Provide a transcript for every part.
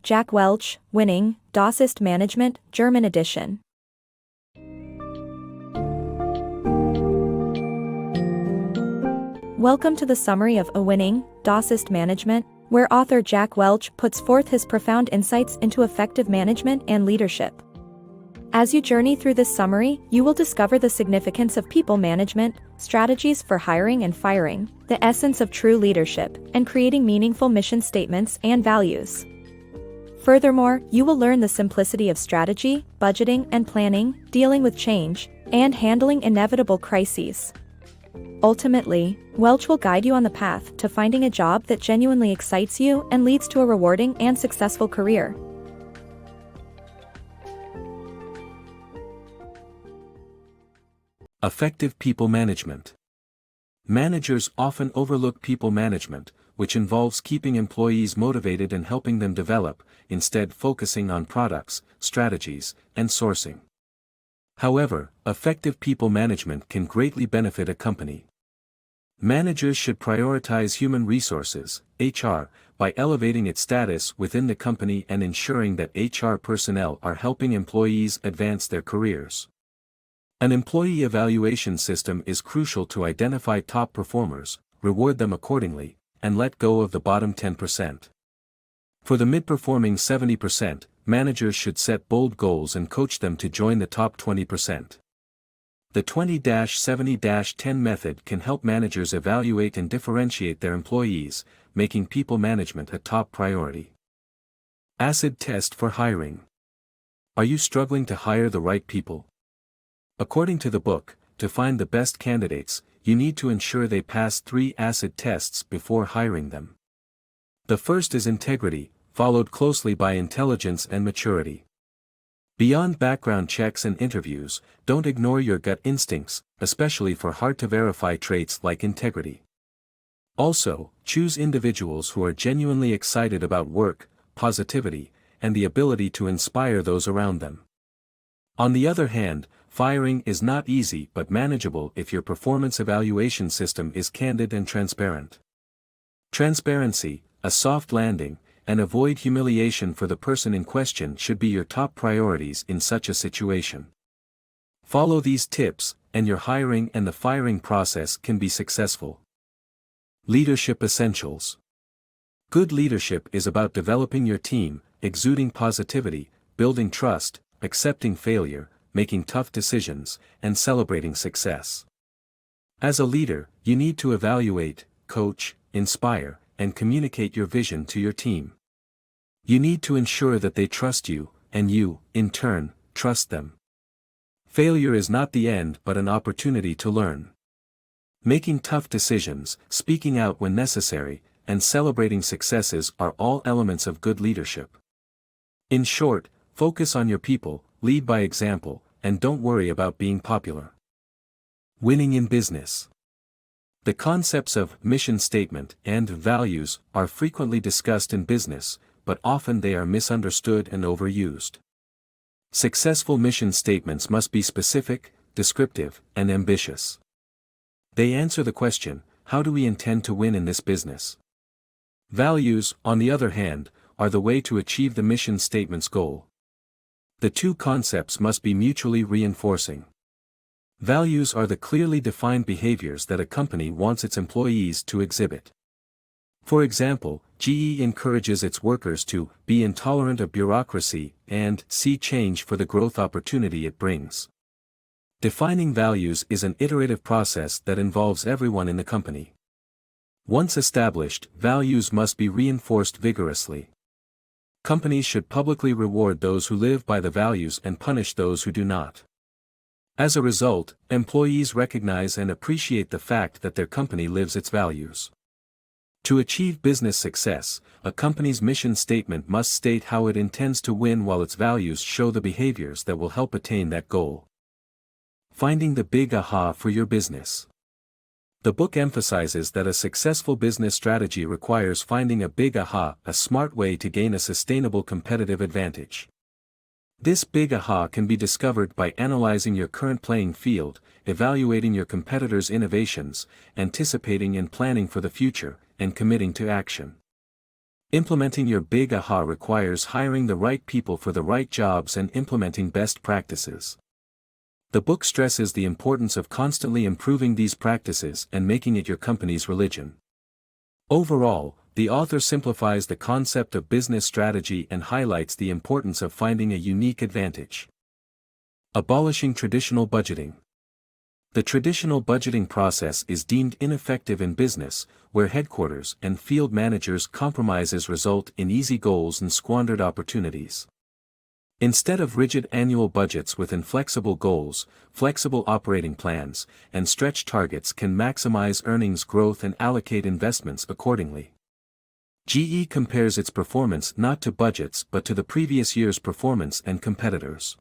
Jack Welch, Winning, Das ist Management, German edition. Welcome to the summary of A Winning, Das ist Management, where author Jack Welch puts forth his profound insights into effective management and leadership. As you journey through this summary, you will discover the significance of people management, strategies for hiring and firing, the essence of true leadership, and creating meaningful mission statements and values. Furthermore, you will learn the simplicity of strategy, budgeting and planning, dealing with change, and handling inevitable crises. Ultimately, Welch will guide you on the path to finding a job that genuinely excites you and leads to a rewarding and successful career. Effective people management. Managers often overlook people management, which involves keeping employees motivated and helping them develop, instead focusing on products, strategies, and sourcing. However, effective people management can greatly benefit a company. Managers should prioritize human resources, HR, by elevating its status within the company and ensuring that HR personnel are helping employees advance their careers. An employee evaluation system is crucial to identify top performers, reward them accordingly, and let go of the bottom 10%. For the mid-performing 70%, managers should set bold goals and coach them to join the top 20%. The 20-70-10 method can help managers evaluate and differentiate their employees, making people management a top priority. Acid test for hiring. Are you struggling to hire the right people? According to the book, to find the best candidates, you need to ensure they pass 3 acid tests before hiring them. The first is integrity, followed closely by intelligence and maturity. Beyond background checks and interviews, don't ignore your gut instincts, especially for hard-to-verify traits like integrity. Also, choose individuals who are genuinely excited about work, positivity, and the ability to inspire those around them. On the other hand, firing is not easy but manageable if your performance evaluation system is candid and transparent. Transparency, a soft landing, and avoid humiliation for the person in question should be your top priorities in such a situation. Follow these tips, and your hiring and the firing process can be successful. Leadership essentials. Good leadership is about developing your team, exuding positivity, building trust, accepting failure, making tough decisions, and celebrating success. As a leader, you need to evaluate, coach, inspire, and communicate your vision to your team. You need to ensure that they trust you, and you, in turn, trust them. Failure is not the end but an opportunity to learn. Making tough decisions, speaking out when necessary, and celebrating successes are all elements of good leadership. In short, focus on your people, lead by example, and don't worry about being popular. Winning in business. The concepts of mission statement and values are frequently discussed in business, but often they are misunderstood and overused. Successful mission statements must be specific, descriptive, and ambitious. They answer the question, how do we intend to win in this business? Values, on the other hand, are the way to achieve the mission statement's goal. The two concepts must be mutually reinforcing. Values are the clearly defined behaviors that a company wants its employees to exhibit. For example, GE encourages its workers to be intolerant of bureaucracy and see change for the growth opportunity it brings. Defining values is an iterative process that involves everyone in the company. Once established, values must be reinforced vigorously. Companies should publicly reward those who live by the values and punish those who do not. As a result, employees recognize and appreciate the fact that their company lives its values. To achieve business success, a company's mission statement must state how it intends to win while its values show the behaviors that will help attain that goal. Finding the big aha for your business. The book emphasizes that a successful business strategy requires finding a big aha, a smart way to gain a sustainable competitive advantage. This big aha can be discovered by analyzing your current playing field, evaluating your competitors' innovations, anticipating and planning for the future, and committing to action. Implementing your big aha requires hiring the right people for the right jobs and implementing best practices. The book stresses the importance of constantly improving these practices and making it your company's religion. Overall, the author simplifies the concept of business strategy and highlights the importance of finding a unique advantage. Abolishing traditional budgeting. The traditional budgeting process is deemed ineffective in business, where headquarters and field managers' compromises result in easy goals and squandered opportunities. Instead of rigid annual budgets with inflexible goals, flexible operating plans, and stretch targets can maximize earnings growth and allocate investments accordingly. GE compares its performance not to budgets but to the previous year's performance and competitors.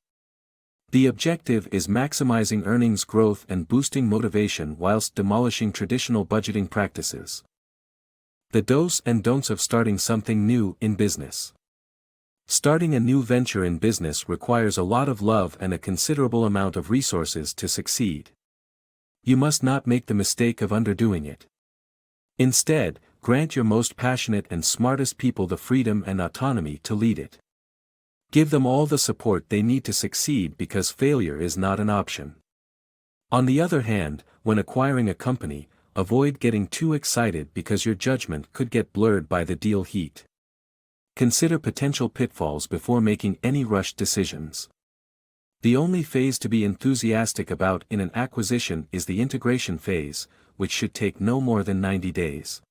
The objective is maximizing earnings growth and boosting motivation whilst demolishing traditional budgeting practices. The do's and don'ts of starting something new in business. Starting a new venture in business requires a lot of love and a considerable amount of resources to succeed. You must not make the mistake of underdoing it. Instead, grant your most passionate and smartest people the freedom and autonomy to lead it. Give them all the support they need to succeed because failure is not an option. On the other hand, when acquiring a company, avoid getting too excited because your judgment could get blurred by the deal heat. Consider potential pitfalls before making any rushed decisions. The only phase to be enthusiastic about in an acquisition is the integration phase, which should take no more than 90 days.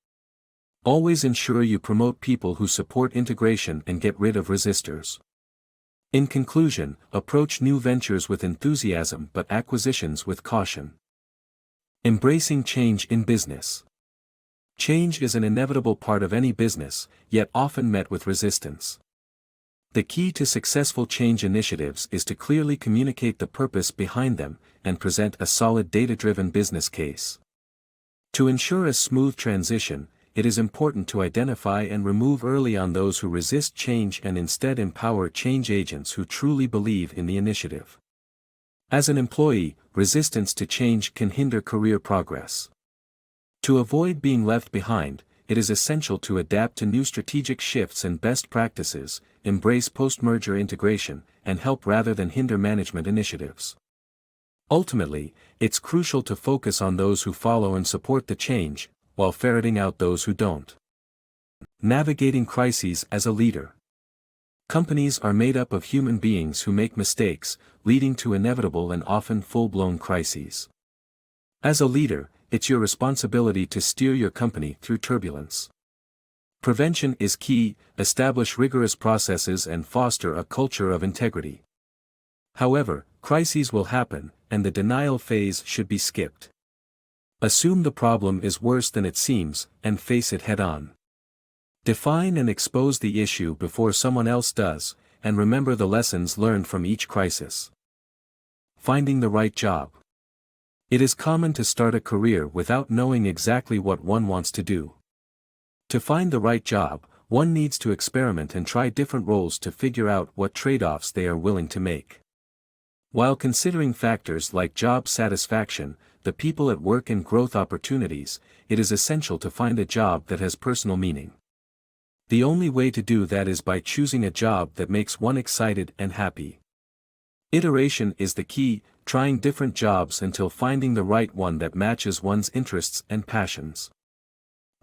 Always ensure you promote people who support integration and get rid of resistors. In conclusion, approach new ventures with enthusiasm but acquisitions with caution. Embracing change in business. Change is an inevitable part of any business, yet often met with resistance. The key to successful change initiatives is to clearly communicate the purpose behind them and present a solid data-driven business case. To ensure a smooth transition, it is important to identify and remove early on those who resist change and instead empower change agents who truly believe in the initiative. As an employee, resistance to change can hinder career progress. To avoid being left behind, it is essential to adapt to new strategic shifts and best practices, embrace post-merger integration, and help rather than hinder management initiatives. Ultimately, it's crucial to focus on those who follow and support the change, while ferreting out those who don't. Navigating crises as a leader. Companies are made up of human beings who make mistakes, leading to inevitable and often full-blown crises. As a leader, it's your responsibility to steer your company through turbulence. Prevention is key, establish rigorous processes and foster a culture of integrity. However, crises will happen, and the denial phase should be skipped. Assume the problem is worse than it seems, and face it head-on. Define and expose the issue before someone else does, and remember the lessons learned from each crisis. Finding the right job. It is common to start a career without knowing exactly what one wants to do. To find the right job, one needs to experiment and try different roles to figure out what trade-offs they are willing to make. While considering factors like job satisfaction, the people at work and growth opportunities, it is essential to find a job that has personal meaning. The only way to do that is by choosing a job that makes one excited and happy. Iteration is the key, trying different jobs until finding the right one that matches one's interests and passions.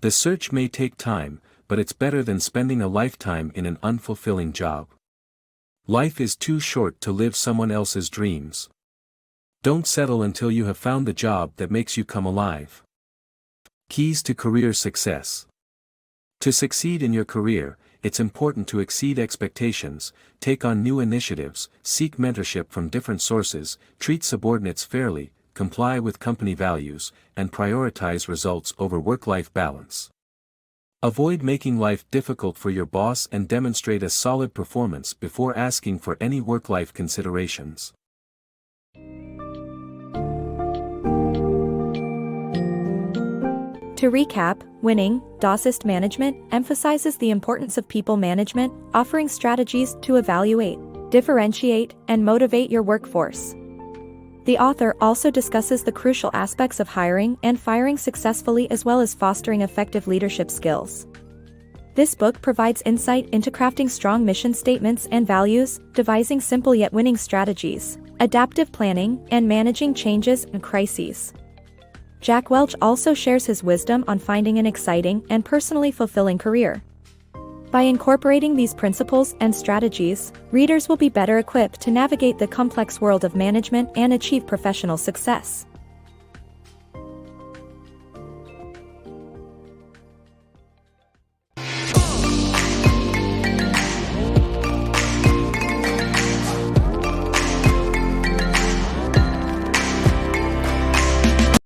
The search may take time, but it's better than spending a lifetime in an unfulfilling job. Life is too short to live someone else's dreams. Don't settle until you have found the job that makes you come alive. Keys to career success. To succeed in your career, it's important to exceed expectations, take on new initiatives, seek mentorship from different sources, treat subordinates fairly, comply with company values, and prioritize results over work-life balance. Avoid making life difficult for your boss and demonstrate a solid performance before asking for any work-life considerations. To recap, Winning, Dossist Management emphasizes the importance of people management, offering strategies to evaluate, differentiate, and motivate your workforce. The author also discusses the crucial aspects of hiring and firing successfully as well as fostering effective leadership skills. This book provides insight into crafting strong mission statements and values, devising simple yet winning strategies, adaptive planning, and managing changes and crises. Jack Welch also shares his wisdom on finding an exciting and personally fulfilling career. By incorporating these principles and strategies, readers will be better equipped to navigate the complex world of management and achieve professional success.